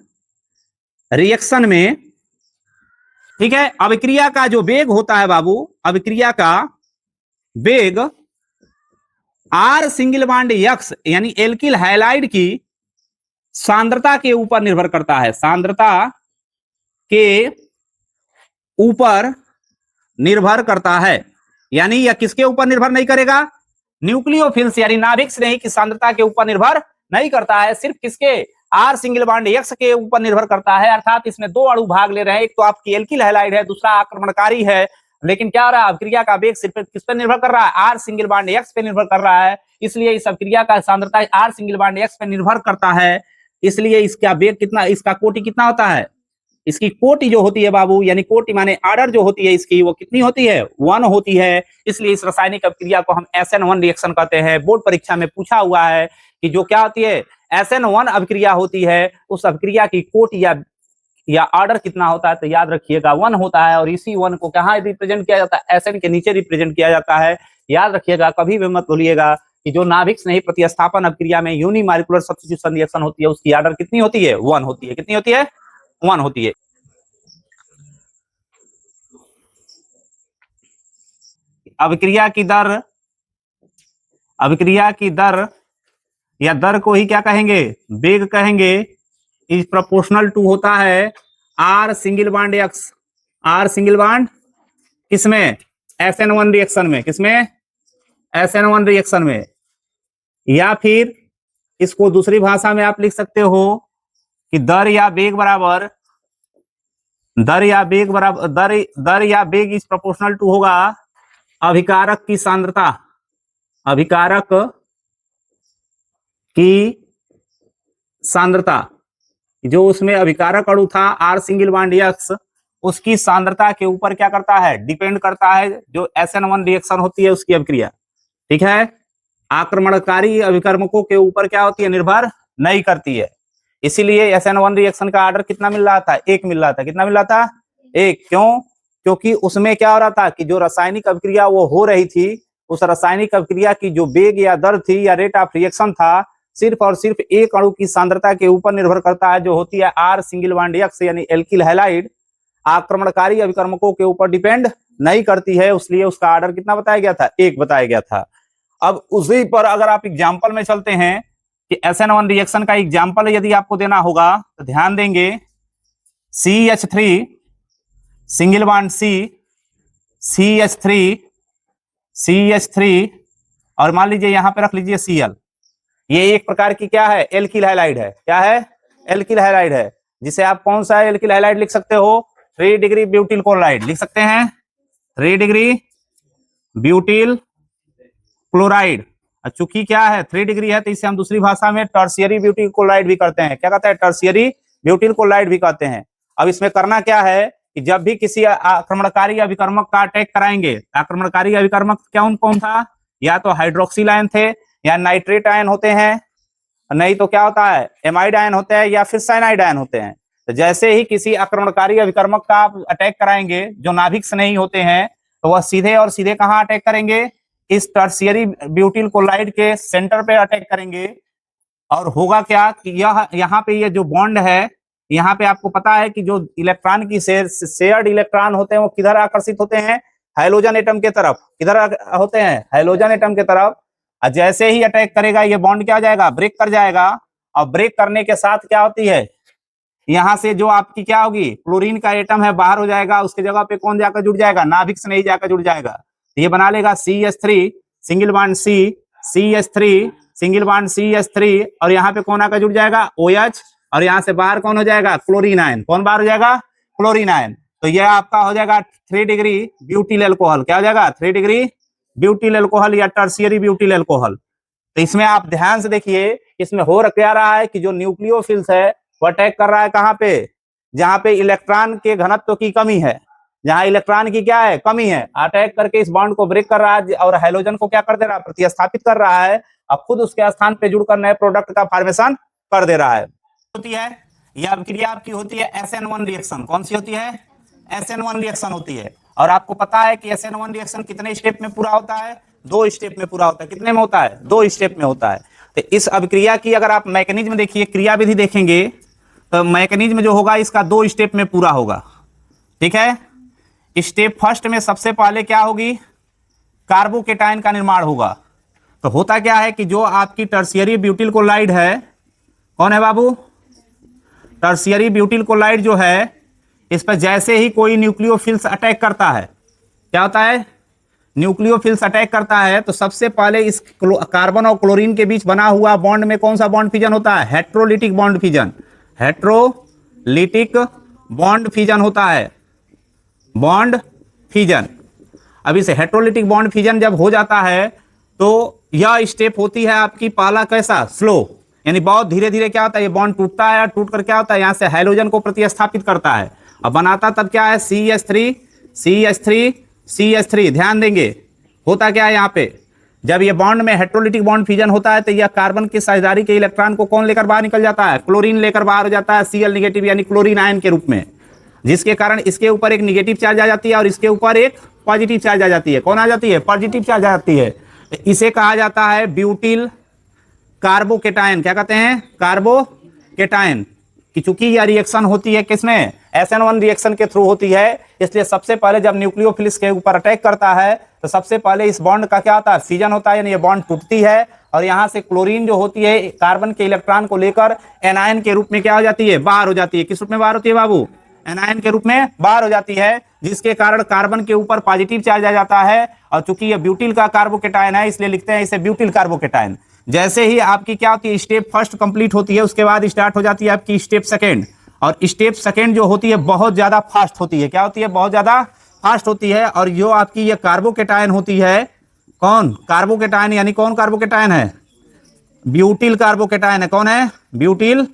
रिएक्शन में, ठीक है, अभिक्रिया का जो वेग होता है बाबू, अभिक्रिया का वेग आर सिंगल बॉन्ड X यानी एल्किल हैलाइड की सांद्रता के ऊपर निर्भर करता है, सांद्रता के ऊपर निर्भर करता है। यानी यह किसके ऊपर निर्भर नहीं करेगा? न्यूक्लियोफिल्स यानी नाभिक स्नेही की सांद्रता के ऊपर निर्भर नहीं करता है, सिर्फ किसके? आर सिंगल बॉन्ड X के ऊपर निर्भर करता है। अर्थात इसमें 2 अणु भाग ले रहे हैं, एक तो आपकी एल्किल हैलाइड है, दूसरा आक्रमणकारी है। लेकिन क्या हो रहा है? अभिक्रिया का वेग सिर्फ किस पर निर्भर कर रहा है? आर सिंगल बॉन्ड X पे निर्भर कर रहा है। इसलिए इस अभिक्रिया का सांद्रता आर सिंगल बॉन्ड X पे निर्भर करता है। इसलिए इसका वेग कितना, इसका कोटि कितना होता है? इसकी कोटि जो होती है बाबू, यानी कोटि माने आर्डर जो होती है इसकी, वो कितनी होती है? 1 होती है। इसलिए इस रासायनिक अभिक्रिया को हम SN1 रिएक्शन कहते हैं। बोर्ड परीक्षा में पूछा हुआ है कि जो क्या होती है? SN1 अभिक्रिया होती है, उस अभिक्रिया की कोटि या ऑर्डर कितना होता है? तो याद रखिएगा 1 होता है। और इसी 1 को कहाँ रिप्रेजेंट किया जाता है? SN के नीचे रिप्रेजेंट किया जाता है। याद रखिएगा, कभी भी मत भूलिएगा कि जो नाभिक स्नेही प्रतिस्थापन अभिक्रिया में यूनिमॉलिक्यूलर सब्स्टिट्यूशन रिएक्शन होती है, उसकी ऑर्डर कितनी होती है? 1 होती है। कितनी होती है? 1 होती है। अभिक्रिया की दर, अभिक्रिया की दर या दर को ही क्या कहेंगे? वेग कहेंगे। इज प्रोपोर्शनल टू होता है R single bond X, R single bond किसमें? SN1 रिएक्शन में। किसमें? SN1 रिएक्शन में। या फिर इसको दूसरी भाषा में आप लिख सकते हो कि दर या वेग बराबर, दर या वेग इज प्रोपोर्शनल टू होगा अभिकारक की सांद्रता, अभिकारक की सांद्रता। जो उसमें अभिकारक अणु था आर सिंगल बॉन्ड X, उसकी सांद्रता के ऊपर क्या करता है? डिपेंड करता है जो SN1 रिएक्शन होती है उसकी अभिक्रिया। ठीक है, आक्रमणकारी अभिकर्मकों के ऊपर क्या होती है? निर्भर नहीं करती है। इसीलिए SN1 रिएक्शन का ऑर्डर कितना मिल रहा था? 1 मिल रहा था। कितना मिल रहा था? 1। क्यों? क्योंकि उसमें क्या हो रहा था कि जो रासायनिक अभिक्रिया वो हो रही थी, उस रासायनिक अभिक्रिया की जो वेग या दर थी या रेट ऑफ रिएक्शन था, सिर्फ और सिर्फ एक अणु की सांद्रता के ऊपर निर्भर करता है, जो होती है आर सिंगल बॉन्ड X यानी एल्किल हैलाइड। आक्रमणकारी अभिकर्मकों के ऊपर डिपेंड नहीं करती है, इसलिए उसका ऑर्डर कितना बताया गया था? 1 बताया गया था। अब उसी पर अगर आप एग्जाम्पल में चलते हैं कि SN1 रिएक्शन का एग्जाम्पल यदि आपको देना होगा तो ध्यान देंगे, CH3 single bond C, CH3 और मान लीजिए यहां पे रख लीजिए Cl। ये एक प्रकार की क्या है? एल्किल हैलाइड है। क्या है? एल्किल हैलाइड है, जिसे आप कौन सा एल्किल हैलाइड लिख सकते हो? 3 डिग्री ब्यूटिल क्लोराइड लिख सकते हैं। 3 डिग्री ब्यूटिल क्लोराइड। चूंकि क्या है 3 डिग्री है, तो इसे हम दूसरी भाषा में टर्शियरी ब्यूटिल क्लोराइड भी करते हैं। क्या कहते हैं? टर्शियरी ब्यूटिल क्लोराइड भी कहते हैं। अब इसमें करना क्या है कि जब भी किसी आक्रमणकारी अभिकर्मक का अटैक कराएंगे, आक्रमणकारी अभिकर्मक कौन कौन था? या तो हाइड्रोक्सिल आयन थे या नाइट्रेट आयन होते हैं, नहीं तो क्या होता है एमाइड आयन होते हैं या फिर साइनाइड आयन होते हैं। तो जैसे ही किसी आक्रमणकारी अभिकर्मक का आप अटैक कराएंगे जो नाभिक से नहीं होते हैं तो वह सीधे और सीधे कहाँ अटैक करेंगे, इस टर्शियरी ब्यूटिल कोलाइड के सेंटर पे अटैक करेंगे। और होगा क्या कि यह यहाँ पे ये जो बॉन्ड है, यहाँ पे आपको पता है कि जो इलेक्ट्रॉन की शेयर्ड इलेक्ट्रॉन होते हैं वो किधर आकर्षित होते हैं, हाइड्रोजन एटम के तरफ। किधर होते हैं, हाइड्रोजन एटम के तरफ। और जैसे ही अटैक करेगा ये बॉन्ड क्या हो जाएगा, ब्रेक कर जाएगा। और ब्रेक करने के साथ क्या होती है, यहाँ से जो आपकी क्या होगी, क्लोरीन का एटम है बाहर हो जाएगा, उसके जगह पे कौन जाकर जुड़ जाएगा, नाभिक से नहीं जाकर जुड़ जाएगा। ये बना लेगा CH3 single bond C, CH3 single bond CH3, और यहाँ पे कौन आकर जुड़ जाएगा, OH, और यहाँ से बाहर कौन हो जाएगा, क्लोरीन आयन। कौन बाहर हो जाएगा, क्लोरीन आयन। तो यह आपका हो जाएगा 3 डिग्री ब्यूटिल अल्कोहल। क्या हो जाएगा, 3 डिग्री ब्यूटिल अल्कोहल या टर्शियरी ब्यूटिल अल्कोहल। तो इसमें आप ध्यान से देखिए, इसमें हो क्या रहा है कि जो न्यूक्लियोफिल्स है वो अटैक कर रहा है कहाँ पे, जहाँ पे इलेक्ट्रॉन के घनत्व की कमी है, जहाँ इलेक्ट्रॉन की क्या है, कमी है। अटैक करके इस बॉन्ड को ब्रेक कर रहा है और हाइड्रोजन को क्या कर दे रहा है, प्रतिस्थापित कर रहा है। अब खुद उसके स्थान पे जुड़कर नए प्रोडक्ट का फॉर्मेशन कर दे रहा है। होती है यह अभिक्रिया आपकी होती है SN1 रिएक्शन। कौन सी होती है, SN1 रिएक्शन होती है। और आपको पता है कि SN1 रिएक्शन कितने स्टेप में पूरा होता है, 2 स्टेप में पूरा होता है। कितने में होता है, 2 स्टेप में होता है। तो इस अभिक्रिया की अगर आप मैकेनिज्म देखिए, क्रिया विधि देखेंगे तो मैकेनिज्म जो होगा इसका 2 स्टेप में पूरा होगा। ठीक है, स्टेप फर्स्ट में सबसे पहले क्या होगी, कार्बोकेटाइन का निर्माण होगा। तो होता क्या है कि जो आपकी टर्शियरी ब्यूटिल कोलाइड है, कौन है बाबू, टर्शियरी ब्यूटिल कोलाइड जो है, इस पर जैसे ही कोई न्यूक्लियोफिल्स अटैक करता है, क्या होता है, न्यूक्लियोफिल्स अटैक करता है तो सबसे पहले इस कार्बन और क्लोरीन के बीच बना हुआ बॉन्ड में कौन सा बॉन्ड फिजन होता है, heterolytic bond fission. Heterolytic bond fission होता है, बॉन्ड फिजन। अब इस हेट्रोलिटिक बॉन्ड फिजन जब हो जाता है तो यह स्टेप होती है आपकी पहला कैसा, स्लो, यानी बहुत धीरे धीरे क्या होता है, ये बॉन्ड टूटता है, टूट कर क्या होता है, यहाँ से हाइड्रोजन को प्रतिस्थापित करता है। अब बनाता तब क्या है, CH3 CH3 CH3। ध्यान देंगे होता क्या है यहाँ पे, जब ये बॉन्ड में हेट्रोलिटिक बॉन्ड फिजन होता है तो यह कार्बन की साझेदारी के इलेक्ट्रॉन को कौन लेकर बाहर निकल जाता है, क्लोरीन लेकर बाहर हो जाता है Cl नेगेटिव यानी क्लोरीन आयन के रूप में, जिसके कारण इसके ऊपर एक नेगेटिव चार्ज आ जाती है और इसके ऊपर एक पॉजिटिव चार्ज आ जाती है। कौन आ जाती है, पॉजिटिव चार्ज आ जाती है। इसे कहा जाता है ब्यूटिल कार्बोकेटायन। क्या कहते हैं, कार्बोकेटायन। कि चूंकि यह रिएक्शन होती है किसमें, SN1 रिएक्शन के थ्रू होती है, इसलिए सबसे पहले जब न्यूक्लियोफिल्स के ऊपर अटैक करता है तो सबसे पहले इस बॉन्ड का क्या होता है, फिजन होता है, यानी ये बॉन्ड टूटती है और यहाँ से क्लोरीन जो होती है कार्बन के इलेक्ट्रॉन को लेकर एनायन के रूप में क्या हो जाती है, बाहर हो जाती है। किस रूप में बाहर होती है बाबू, एनायन के रूप में बाहर हो जाती है, जिसके कारण कार्बन के ऊपर पॉजिटिव चार्ज आ जाता है। और चूंकि ये ब्यूटिल का कार्बोकेटायन है इसलिए लिखते हैं इसे ब्यूटिल कार्बोकेटायन। जैसे ही आपकी क्या होती है, स्टेप फर्स्ट कंप्लीट होती है, उसके बाद स्टार्ट हो जाती है आपकी स्टेप सेकंड। और स्टेप सेकंड जो होती है बहुत ज्यादा फास्ट होती है। क्या होती है, बहुत ज्यादा फास्ट होती है। और जो आपकी ये कार्बोकेटायन होती है, कौन, कार्बोकेटायन यानी कौन कार्बोकेटायन है, ब्यूटिल कार्बोकेटायन है। कौन है, ब्यूटिल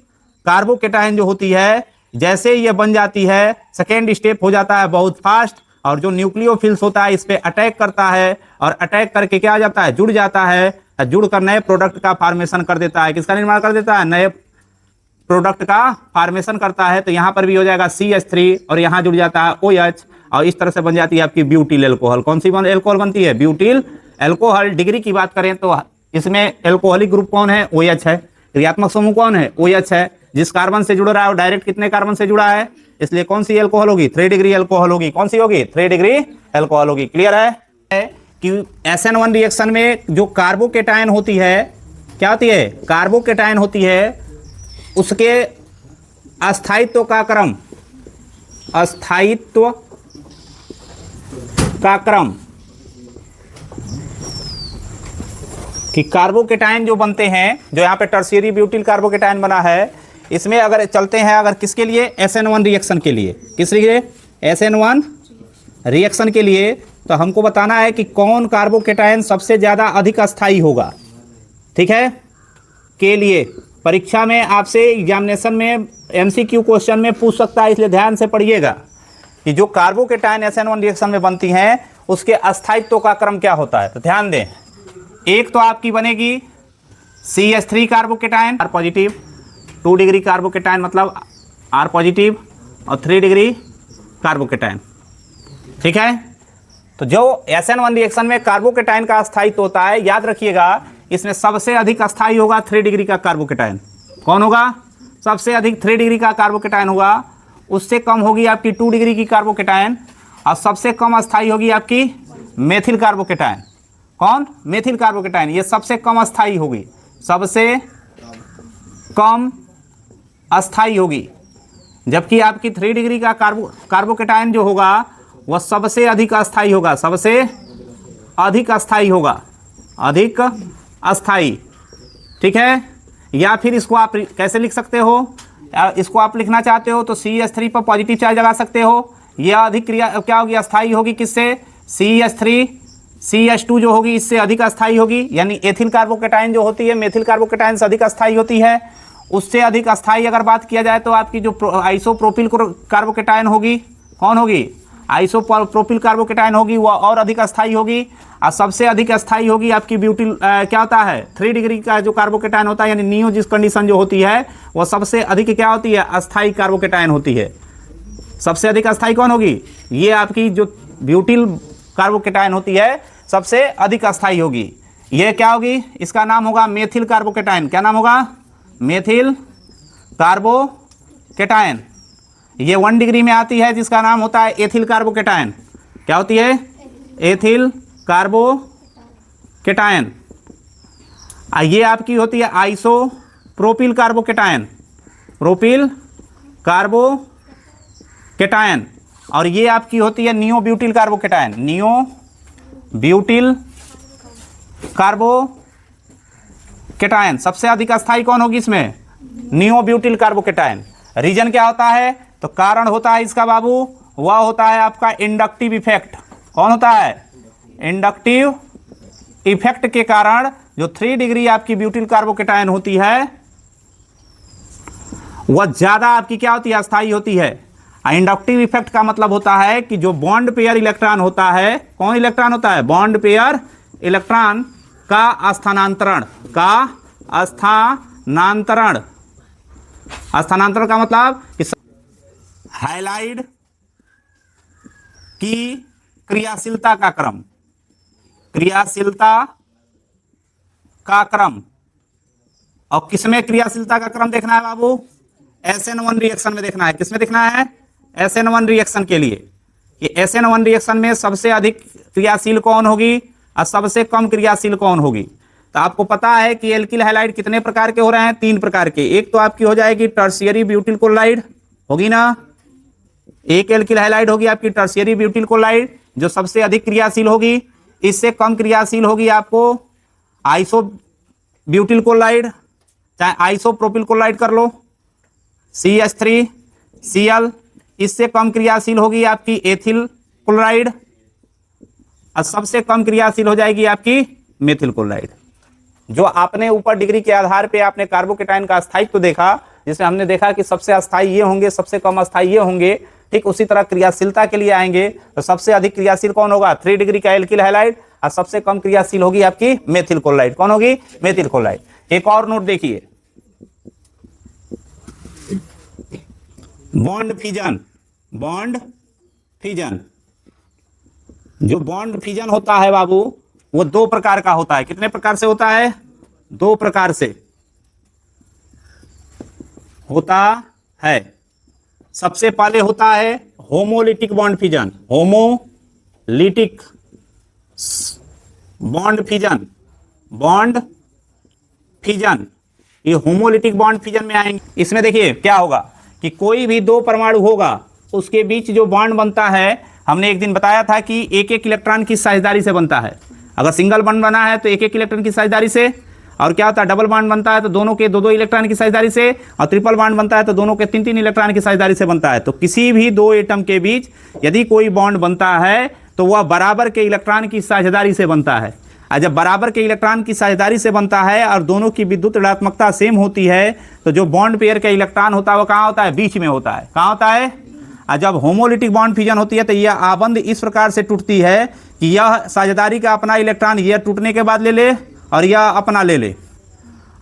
कार्बोकेटायन जो होती है, जैसे ही ये बन जाती है सेकेंड स्टेप हो जाता है बहुत फास्ट। और जो न्यूक्लियोफिल्स होता है इस पे अटैक करता है और अटैक करके क्या आ जाता है, जुड़ जाता है, जुड़कर नए प्रोडक्ट का फॉर्मेशन कर देता है। किसका निर्माण कर देता है, नए प्रोडक्ट का फॉर्मेशन करता है। तो यहाँ पर भी हो जाएगा CH3 और यहाँ जुड़ जाता है OH और इस तरह से बन जाती है आपकी ब्यूटिल एल्कोहल। कौन सी एल्कोहल बनती है, ब्यूटिल एल्कोहल। डिग्री की बात करें तो इसमें एल्कोहलिक ग्रुप कौन है, OH है। क्रियात्मक समूह कौन है, OH है। जिस कार्बन से जुड़ रहा है वो डायरेक्ट कितने कार्बन से जुड़ा है, इसलिए कौन सी एल्कोहल होगी, 3 डिग्री एल्कोहल होगी। कौन सी होगी, 3 डिग्री एल्कोहल होगी। क्लियर है कि SN1 रिएक्शन में जो कार्बोकेटायन होती है, क्या होती है, कार्बोकेटायन होती है, उसके अस्थायित्व का क्रम, अस्थायित्व का क्रम, कि कार्बोकेटायन जो बनते हैं, जो यहाँ पे टर्शियरी ब्यूटिल कार्बोकेटायन बना है, इसमें अगर चलते हैं अगर किसके लिए, SN1 रिएक्शन के लिए। किस लिए, SN1 रिएक्शन के लिए। तो हमको बताना है कि कौन कार्बोकेटायन सबसे ज़्यादा अधिक अस्थायी होगा। ठीक है, के लिए परीक्षा में आपसे एग्जामिनेशन में MCQ क्वेश्चन में पूछ सकता है, इसलिए ध्यान से पढ़िएगा कि जो कार्बोकेटायन SN1 रिएक्शन में बनती हैं उसके अस्थायित्व का क्रम क्या होता है। तो ध्यान दें, एक तो आपकी बनेगी CH3 carbocation R positive, 2 degree carbocation मतलब R पॉजिटिव, और 3 डिग्री कार्बोकेटायन। ठीक है, तो जो SN1 रिएक्शन में कार्बोकेटायन का अस्थायित्व होता है, याद रखिएगा इसमें सबसे अधिक अस्थायी होगा 3 डिग्री का कार्बोकेटायन। कौन होगा? सबसे अधिक 3 डिग्री का कार्बोकेटायन होगा। उससे कम होगी आपकी 2 डिग्री की कार्बोकेटायन, और सबसे कम अस्थायी होगी आपकी मेथिल कार्बोकेटायन। कौन? मेथिल कार्बोकेटायन, ये सबसे कम अस्थायी होगी, सबसे कम अस्थायी होगी। जबकि आपकी 3 डिग्री का कार्बोकेटायन जो होगा वह सबसे अधिक अस्थायी होगा, सबसे अधिक अस्थायी होगा, अधिक अस्थायी। ठीक है, या फिर इसको आप कैसे लिख सकते हो? इसको आप लिखना चाहते हो तो CH3 पर पॉजिटिव चार्ज लगा सकते हो। यह अधिक क्रिया क्या होगी? अस्थायी होगी। किससे? CH3 CH2 जो होगी इससे अधिक अस्थायी होगी, यानी एथिल कार्बोकेटायन जो होती है मेथिल कार्बोकेटायन से अधिक अस्थायी होती है। उससे अधिक अस्थायी अगर बात किया जाए तो आपकी जो आइसोप्रोपिल कार्बोकेटायन होगी, कौन होगी? आइसोप्रोपिल कार्बोकेटायन होगी, वह और अधिक अस्थायी होगी। और सबसे अधिक अस्थायी होगी आपकी ब्यूटिल क्या होता है? 3 डिग्री का जो कार्बोकेटायन होता है, यानी नियो जिस कंडीशन जो होती है वह सबसे अधिक क्या होती है? अस्थायी कार्बोकेटायन होती है। सबसे अधिक अस्थायी कौन होगी? ये आपकी जो ब्यूटिल कार्बोकेटायन होती है सबसे अधिक अस्थायी होगी। ये क्या होगी? इसका नाम होगा मेथिल कार्बोकेटायन। क्या नाम होगा? Methyl carbocation. ये 1 डिग्री में आती है जिसका नाम होता है एथिल कार्बोकेटायन। क्या होती है? Ethyl carbocation. ये आपकी होती है आइसोप्रोपिल कार्बोकेटायन, प्रोपिल कार्बोकेटायन। और ये आपकी होती है neo butyl carbocation, neo butyl carbocation. सबसे अधिक अस्थायी कौन होगी इसमें? Neo butyl carbocation. रीजन क्या होता है? तो कारण होता है इसका बाबू, वह होता है आपका इंडक्टिव इफेक्ट। कौन होता है? इंडक्टिव इफेक्ट के कारण जो 3 डिग्री आपकी ब्यूटिल कार्बोकेटायन होती है वह ज्यादा आपकी क्या होती है? अस्थायी होती है। इंडक्टिव इफेक्ट का मतलब होता है कि जो बॉन्ड पेयर इलेक्ट्रॉन होता है, कौन इलेक्ट्रॉन होता है? बॉन्ड पेयर इलेक्ट्रॉन का स्थानांतरण, का स्थानांतरण। स्थानांतरण का मतलब कि हैलाइड की क्रियाशीलता का क्रम, क्रियाशीलता का क्रम। और किसमें क्रियाशीलता का क्रम देखना है बाबू? SN1 रिएक्शन में देखना है। किसमें देखना है? SN1 रिएक्शन के लिए कि SN1 रिएक्शन में सबसे अधिक क्रियाशील कौन होगी और सबसे कम क्रियाशील कौन होगी। तो आपको पता है कि एल्किल हैलाइड कितने प्रकार के हो रहे हैं? 3 प्रकार के। एक तो आपकी हो जाएगी टर्शियरी ब्यूटिल क्लोराइड, होगी ना? एक एल्किल हैलाइड होगी आपकी टर्शियरी ब्यूटिल क्लोराइड जो सबसे अधिक क्रियाशील होगी। इससे कम क्रियाशील होगी आपको आइसो ब्यूटिल क्लोराइड, चाहे आइसोप्रोपिल क्लोराइड कर लो, CH3Cl। इससे कम क्रियाशील होगी आपकी एथिल क्लोराइड, और सबसे कम क्रियाशील हो जाएगी आपकी मेथिल क्लोराइड। जो आपने ऊपर डिग्री के आधार पे आपने कार्बोकेटायन का अस्थायित्व देखा, जिसमें हमने देखा कि सबसे अस्थायी ये होंगे, सबसे कम अस्थायी ये होंगे, ठीक उसी तरह क्रियाशीलता के लिए आएंगे तो सबसे अधिक क्रियाशील कौन होगा? 3 डिग्री का एल्किल हैलाइड, और सबसे कम क्रियाशील होगी आपकी मेथिल क्लोराइड। कौन होगी? Methyl chloride. एक और नोट देखिए, बॉन्ड फिजन। बॉन्ड फिजन, जो बॉन्ड फिजन होता है बाबू वो 2 प्रकार का होता है। कितने प्रकार से होता है? 2 प्रकार से होता है। सबसे पहले होता है homolytic bond fission, homolytic bond fission, bond fission. ये होमोलिटिक बॉन्ड फिजन में आएंगे। इसमें देखिए क्या होगा कि कोई भी 2 परमाणु होगा उसके बीच जो बॉन्ड बनता है, हमने एक दिन बताया था कि एक एक इलेक्ट्रॉन की साझेदारी से बनता है। अगर सिंगल बॉन्ड बना है तो एक एक इलेक्ट्रॉन की साझेदारी से, और क्या होता है डबल बॉन्ड बनता है तो दोनों के 2-2 इलेक्ट्रॉन की साझेदारी से, और ट्रिपल बॉन्ड बनता है तो दोनों के 3-3 इलेक्ट्रॉन की साझेदारी से बनता है। तो किसी भी 2 एटम के बीच यदि कोई बॉन्ड बनता है तो वह बराबर के इलेक्ट्रॉन की साझेदारी से बनता है। और जब बराबर के इलेक्ट्रॉन की साझेदारी से बनता है और दोनों की विद्युत ऋणात्मकता सेम होती है तो जो बॉन्ड पेयर का इलेक्ट्रॉन होता है वो कहाँ होता है? बीच में होता है। कहाँ होता है? और जब होमोलिटिक बॉन्ड फिजन होती है तो यह आबंध इस प्रकार से टूटती है कि यह साझेदारी का अपना इलेक्ट्रॉन यह टूटने के बाद ले ले और यह अपना ले ले।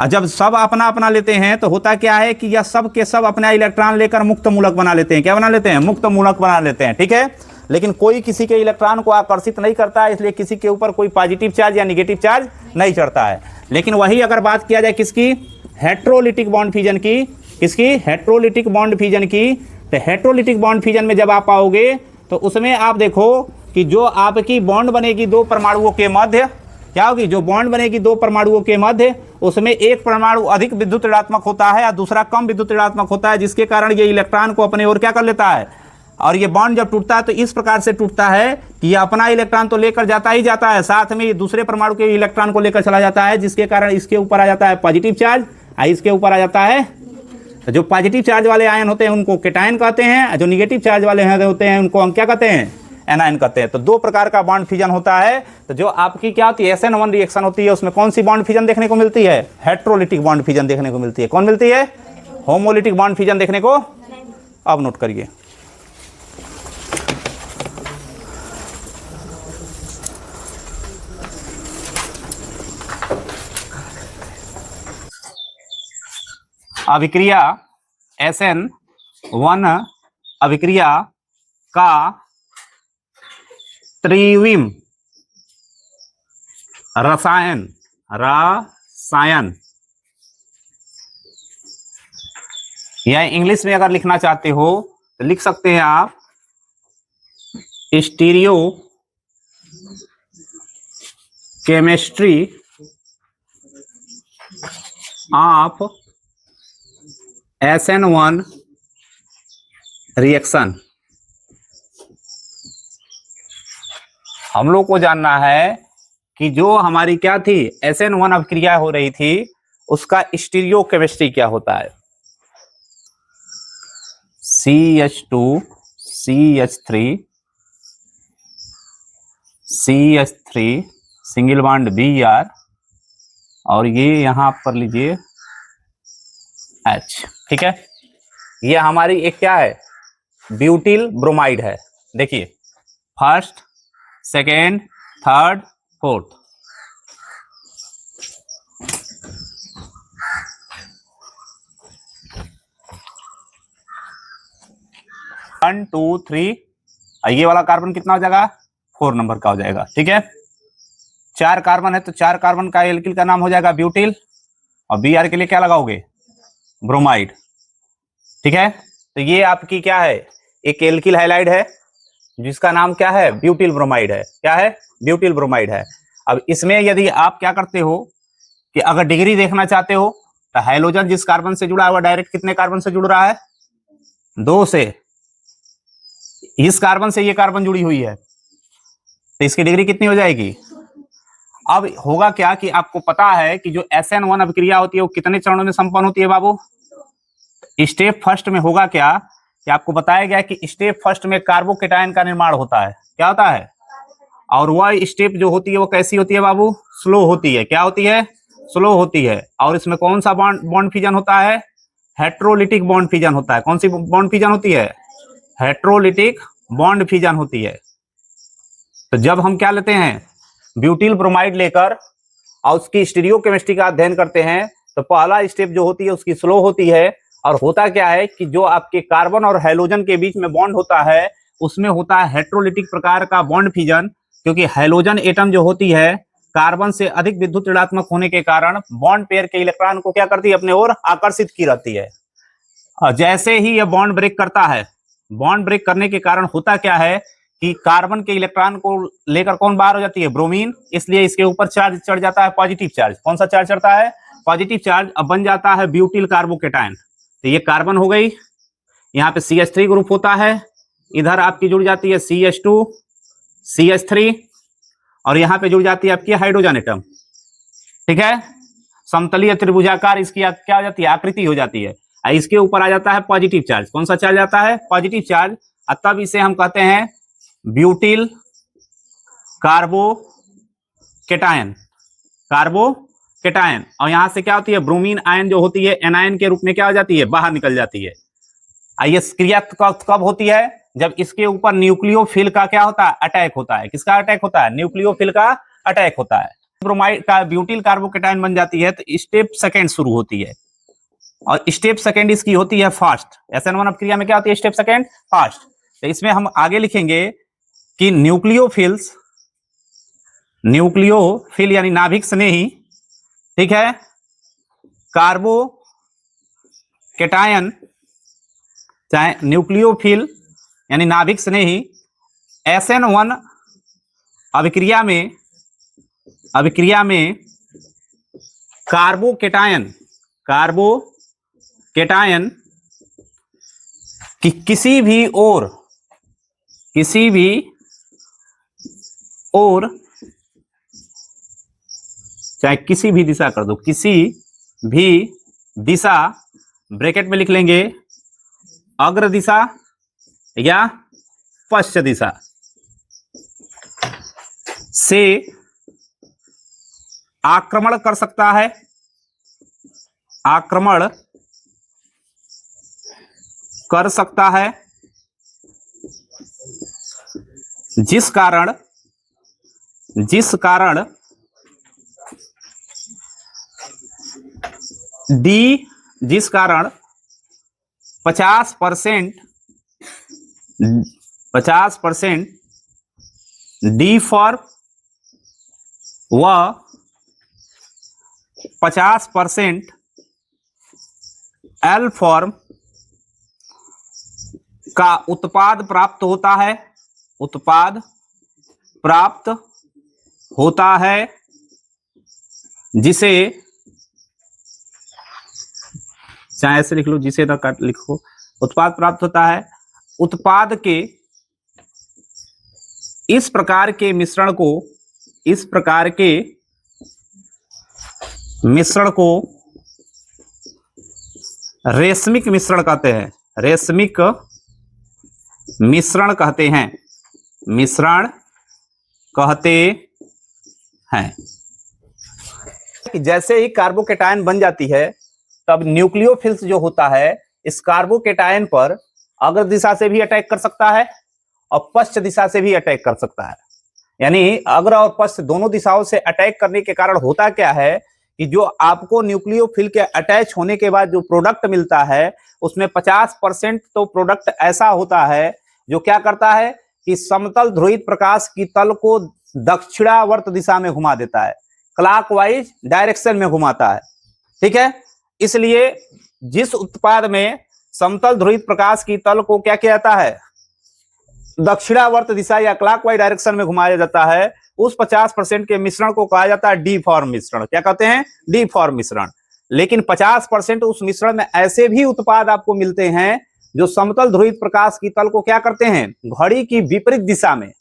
और जब सब अपना अपना लेते हैं तो होता क्या है कि यह सब के सब अपना इलेक्ट्रॉन लेकर मुक्त मूलक बना लेते हैं। क्या बना लेते हैं? मुक्त मूलक बना लेते हैं। ठीक है, लेकिन कोई किसी के इलेक्ट्रॉन को आकर्षित नहीं करता है, इसलिए किसी के ऊपर कोई पॉजिटिव चार्ज या निगेटिव चार्ज नहीं चढ़ता है। लेकिन वही अगर बात किया जाए किसकी? हेट्रोलिटिक बॉन्ड फ्यूजन की। किसकी? हेट्रोलिटिक बॉन्ड फ्यूजन की। तो हेट्रोलिटिक बॉन्ड फ्यूजन में जब आप आओगे तो उसमें आप देखो कि जो आपकी बॉन्ड बनेगी दो परमाणुओं के मध्य, क्या होगी? जो बॉन्ड बनेगी दो परमाणुओं के मध्य, उसमें एक परमाणु अधिक विद्युत ऋणात्मक होता है और दूसरा कम विद्युत ऋणात्मक होता है, जिसके कारण ये इलेक्ट्रॉन को अपने ओर क्या कर लेता है। और ये बॉन्ड जब टूटता है तो इस प्रकार से टूटता है कि ये अपना इलेक्ट्रॉन तो लेकर जाता ही जाता है, साथ में ये दूसरे परमाणु के इलेक्ट्रॉन को लेकर चला जाता है, जिसके कारण इसके ऊपर आ जाता है पॉजिटिव चार्ज और इसके ऊपर आ जाता है। तो जो पॉजिटिव चार्ज वाले आयन होते हैं उनको केटायन कहते हैं, जो निगेटिव चार्ज वाले होते हैं उनको हम क्या कहते हैं? एनायन कहते हैं। तो दो प्रकार का बॉन्ड फ्यूजन होता है। तो जो आपकी क्या होती है? SN1 रिएक्शन होती है, उसमें कौन सी बॉन्ड फ्यूजन देखने को मिलती है? हेट्रोलिटिक बॉन्ड फ्यूजन देखने को मिलती है। कौन मिलती है? होमोलिटिक बॉन्ड फ्यूजन देखने को। अब नोट करिए, अभिक्रिया SN1 अभिक्रिया का त्रिविम रसायन या इंग्लिश में अगर लिखना चाहते हो तो लिख सकते हैं आप stereo chemistry of SN1 reaction. हम लोग को जानना है कि जो हमारी क्या थी SN1 अभिक्रिया हो रही थी उसका स्टीरियो केमिस्ट्री क्या होता है। CH2 CH3 single bond Br और ये यहां पर लीजिए H। ठीक है, ये हमारी एक क्या है? ब्यूटिल ब्रोमाइड है। देखिए first, second, third, fourth. One two three, ये वाला कार्बन कितना हो जाएगा? 4 नंबर का हो जाएगा। ठीक है, 4 कार्बन है तो 4 कार्बन का एल्किल का नाम हो जाएगा ब्यूटिल और Br के लिए क्या लगाओगे? ब्रोमाइड। ठीक है, तो ये आपकी क्या है? एक एल्किल हैलाइड है जिसका नाम क्या है? ब्यूटिल ब्रोमाइड है। क्या है? ब्यूटिल ब्रोमाइड है। अब इसमें यदि आप क्या करते हो कि अगर डिग्री देखना चाहते हो तो हाइड्रोजन जिस कार्बन से जुड़ा हुआ डायरेक्ट कितने कार्बन से जुड़ रहा है? 2 से। इस कार्बन से ये कार्बन जुड़ी हुई है तो इसकी डिग्री कितनी हो जाएगी? अब होगा क्या कि आपको पता है कि जो SN1 अभिक्रिया होती है वो कितने चरणों में संपन्न होती है बाबू? स्टेप फर्स्ट में होगा क्या कि आपको बताया गया कि स्टेप फर्स्ट में कार्बोकेटायन का निर्माण होता है। क्या होता है? और वह स्टेप जो होती है वो कैसी होती है बाबू? स्लो होती है। क्या होती है? स्लो होती है। और इसमें कौन सा बॉन्ड फ्यूजन होता है? हेट्रोलिटिक बॉन्ड फ्यूजन होता है। कौन सी बॉन्ड फ्यूजन होती है? हेट्रोलिटिक बॉन्ड फ्यूजन होती है। तो जब हम क्या लेते हैं? ब्यूटिल ब्रोमाइड लेकर और उसकी स्टीरियो केमिस्ट्री का अध्ययन करते हैं तो पहला स्टेप जो होती है उसकी स्लो होती है। और होता क्या है कि जो आपके कार्बन और हाइड्रोजन के बीच में बॉन्ड होता है उसमें होता है हेट्रोलिटिक प्रकार का बॉन्ड फ्यूजन, क्योंकि हाइड्रोजन एटम जो होती है कार्बन से अधिक विद्युत ऋणात्मक होने के कारण बॉन्ड पेयर के इलेक्ट्रॉन को क्या करती है? अपने ओर आकर्षित की रहती है। और जैसे ही यह बॉन्ड ब्रेक करता है, बॉन्ड ब्रेक करने के कारण होता क्या है कि कार्बन के इलेक्ट्रॉन को लेकर कौन बाहर हो जाती है? ब्रोमीन। इसलिए इसके ऊपर चार्ज चढ़ जाता है, पॉजिटिव चार्ज। कौन सा चार्ज चढ़ता है? Positive charge. अब बन जाता है ब्यूटिल कार्बोकेटायन। तो ये कार्बन हो गई, यहाँ पे CH3 ग्रुप होता है, इधर आपकी जुड़ जाती है CH2 CH3 और यहाँ पे जुड़ जाती है आपकी हाइड्रोजन एटम। ठीक है, समतलीय त्रिभुजाकार इसकी क्या हो जाती है? आकृति हो जाती है। इसके ऊपर आ जाता है पॉजिटिव चार्ज। कौन सा चार्ज आता है? Positive charge. तब इसे हम कहते हैं ब्यूटिल कार्बोकेटायन। कार्बोकेटायन। और यहां से क्या होती है? ब्रोमीन आयन जो होती है एनायन के रूप में क्या हो जाती है? बाहर निकल जाती है। ये क्रिया कब होती है? जब इसके ऊपर न्यूक्लियोफिल का क्या होता है? अटैक होता है। किसका अटैक होता है? न्यूक्लियोफिल का अटैक होता है। ब्रोमाइड का ब्यूटिल कार्बोकेटायन बन जाती है तो स्टेप सेकंड शुरू होती है, और स्टेप सेकंड इसकी होती है फास्ट। SN1 अपक्रिया में क्या होती है? Step second fast. तो इसमें हम आगे लिखेंगे कि न्यूक्लियोफिल यानी नाभिक स्नेही, ठीक है, कार्बोकेटायन, चाहे न्यूक्लियोफिल यानी नाभिक स्नेही SN1 अभिक्रिया में कार्बोकेटायन कि किसी भी और चाहे किसी भी दिशा कर दो, किसी भी दिशा, ब्रैकेट में लिख लेंगे अग्र दिशा या पश्च दिशा से आक्रमण कर सकता है, जिस कारण 50% डी फॉर्म व 50% एल फॉर्म का उत्पाद प्राप्त होता है, जिसे, चाहे ऐसे लिख लो, जिसे ना काट लिखो, उत्पाद प्राप्त होता है। उत्पाद के इस प्रकार के मिश्रण को रेशमिक मिश्रण कहते हैं। कि जैसे ही कार्बोकेटायन बन जाती है तब न्यूक्लियोफिल्स जो होता है इस कार्बोकेटायन पर अग्र दिशा से भी अटैक कर सकता है और पश्च दिशा से भी अटैक कर सकता है। यानी अग्र और पश्च दोनों दिशाओं से अटैक करने के कारण होता क्या है कि जो आपको न्यूक्लियोफिल के अटैच होने के बाद जो प्रोडक्ट मिलता है उसमें 50% तो प्रोडक्ट ऐसा होता है जो क्या करता है कि समतल ध्रुवित प्रकाश की तल को दक्षिणावर्त दिशा में घुमा देता है, क्लॉकवाइज डायरेक्शन में घुमाता है, ठीक है। इसलिए जिस उत्पाद में समतल ध्रुवित प्रकाश की तल को क्या किया जाता है, दक्षिणावर्त दिशा या क्लॉकवाइज डायरेक्शन में घुमाया जाता है, उस 50% के मिश्रण को कहा जाता है डी फॉर्म मिश्रण। क्या कहते हैं? डी फॉर्म मिश्रण। लेकिन 50% उस मिश्रण में ऐसे भी उत्पाद आपको मिलते हैं जो समतल ध्रुवित प्रकाश की तल को क्या करते हैं, घड़ी की विपरीत दिशा में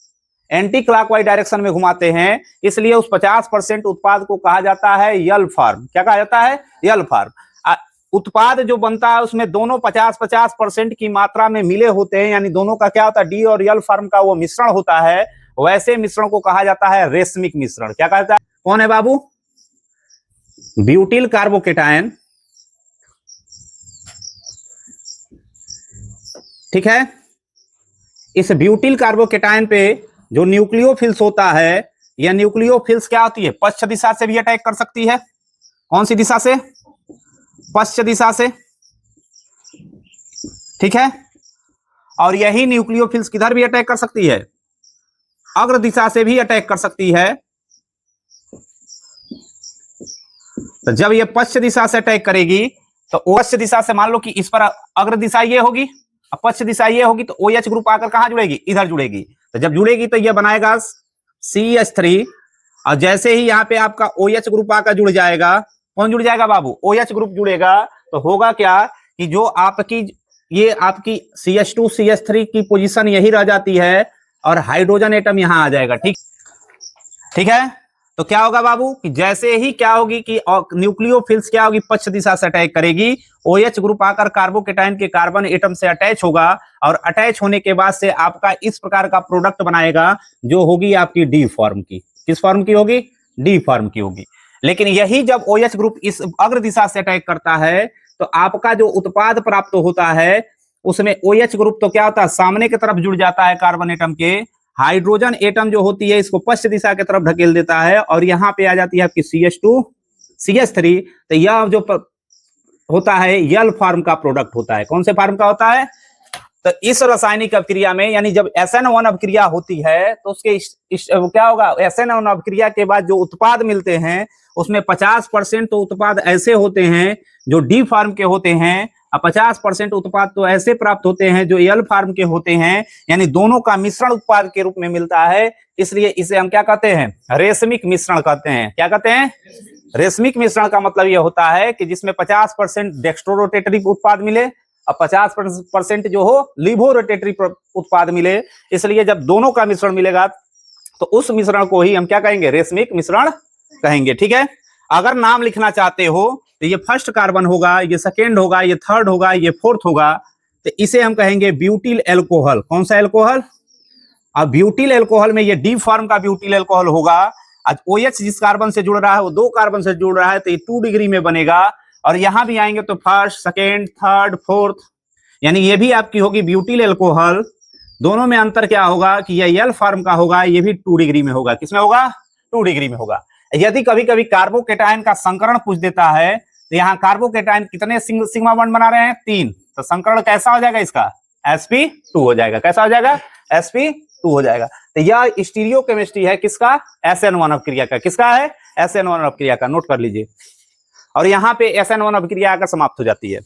एंटी क्लॉकवाइज डायरेक्शन में घुमाते हैं। इसलिए उस 50% उत्पाद को कहा जाता है यल फॉर्म। क्या कहा जाता है? यल फॉर्म। उत्पाद जो बनता है उसमें दोनों 50-50% की मात्रा में मिले होते हैं, यानी दोनों का क्या होता है, डी और यल फॉर्म का वो मिश्रण होता है। वैसे मिश्रण को कहा जाता है रेशमिक मिश्रण। क्या कहता है? कौन है बाबू? ब्यूटिल कार्बोकेटायन, ठीक है। इस ब्यूटिल कार्बोकेटायन पे जो न्यूक्लियोफिल्स होता है, यह न्यूक्लियोफिल्स क्या होती है, पश्च दिशा से भी अटैक कर सकती है। कौन सी दिशा से? पश्च दिशा से, ठीक है। और यही न्यूक्लियोफिल्स किधर भी अटैक कर सकती है, अग्र दिशा से भी अटैक कर सकती है। तो जब ये पश्च दिशा से अटैक करेगी तो पश्च दिशा से, मान लो कि इस पर अग्र दिशा ये होगी, पश्च दिशा ये होगी, तो OH ग्रुप आकर कहां जुड़ेगी, इधर जुड़ेगी। तो जब जुड़ेगी तो ये बनाएगा CH3, और जैसे ही यहाँ पे आपका OH ग्रुप आकर जुड़ जाएगा, कौन जुड़ जाएगा बाबू, OH ग्रुप जुड़ेगा, तो होगा क्या कि जो आपकी CH2 CH3 की पोजीशन यही रह जाती है और हाइड्रोजन एटम यहां आ जाएगा, ठीक है। तो क्या होगा बाबू कि जैसे ही क्या होगी कि न्यूक्लियोफिल्स क्या होगी, पश्च दिशा से अटैक करेगी, OH ग्रुप आकर कार्बोकेटायन के कार्बन एटम से अटैच होगा, और अटैच होने के बाद से आपका इस प्रकार का प्रोडक्ट बनाएगा जो होगी आपकी डी फॉर्म की। किस फॉर्म की होगी? डी फॉर्म की होगी। लेकिन यही जब OH ग्रुप इस अग्र दिशा से अटैक करता है तो आपका जो उत्पाद प्राप्त होता है उसमें OH ग्रुप तो क्या होता है, सामने की तरफ जुड़ जाता है कार्बन एटम के, हाइड्रोजन एटम जो होती है इसको पश्च दिशा की तरफ ढकेल देता है और यहाँ पे आ जाती है आपकी CH2 CH3। तो यह जो होता है यल फॉर्म का प्रोडक्ट होता है। कौन से फॉर्म का होता है? तो इस रासायनिक अभिक्रिया में यानी जब SN1 अभिक्रिया होती है तो उसके क्या होगा, SN1 अभिक्रिया के बाद जो उत्पाद मिलते हैं उसमें 50% तो उत्पाद ऐसे होते हैं जो डी फॉर्म के होते हैं और 50% उत्पाद तो ऐसे प्राप्त होते हैं जो एल फॉर्म के होते हैं, यानी दोनों का मिश्रण उत्पाद के रूप में मिलता है। इसलिए इसे हम क्या कहते हैं? रेशमिक मिश्रण कहते हैं। क्या कहते हैं? रेशमिक मिश्रण का मतलब यह होता है कि जिसमें 50% डेक्स्ट्रोरोटेटरी उत्पाद मिले और 50% जो हो लिवो रोटेटरी उत्पाद मिले। इसलिए जब दोनों का मिश्रण मिलेगा तो उस मिश्रण को ही हम क्या कहेंगे? रेशमिक मिश्रण कहेंगे। ठीक है, अगर नाम लिखना चाहते हो तो ये फर्स्ट कार्बन होगा, ये सेकेंड होगा, ये थर्ड होगा, ये फोर्थ होगा, तो इसे हम कहेंगे ब्यूटिल एल्कोहल। कौन सा एल्कोहल? अब ब्यूटिल एल्कोहल में ये डी फॉर्म का ब्यूटिल एल्कोहल होगा। आज OH जिस कार्बन से जुड़ रहा है वो 2 कार्बन से जुड़ रहा है तो ये 2 डिग्री में बनेगा। और यहां भी आएंगे तो फर्स्ट, सेकेंड, थर्ड, फोर्थ, यानी ये भी आपकी होगी ब्यूटिल एल्कोहल। दोनों में अंतर क्या होगा कि ये एल फॉर्म का होगा, ये भी 2 डिग्री में होगा। किसमें होगा? 2 डिग्री में होगा। यदि कभी कभी कार्बोकेटायन का संकरण पूछ देता है तो यहाँ कार्बोकेटायन कितने सिग्मा बॉन्ड बना रहे हैं? 3। तो संकरण कैसा हो जाएगा इसका? sp2 हो जाएगा। कैसा हो जाएगा? sp2 हो जाएगा। तो यह स्टीरियोकेमिस्ट्री है किसका? SN1 अभिक्रिया का। किसका है? SN1 अभिक्रिया का। नोट कर लीजिए। और यहाँ पे SN1 अभिक्रिया आकर समाप्त हो जाती है।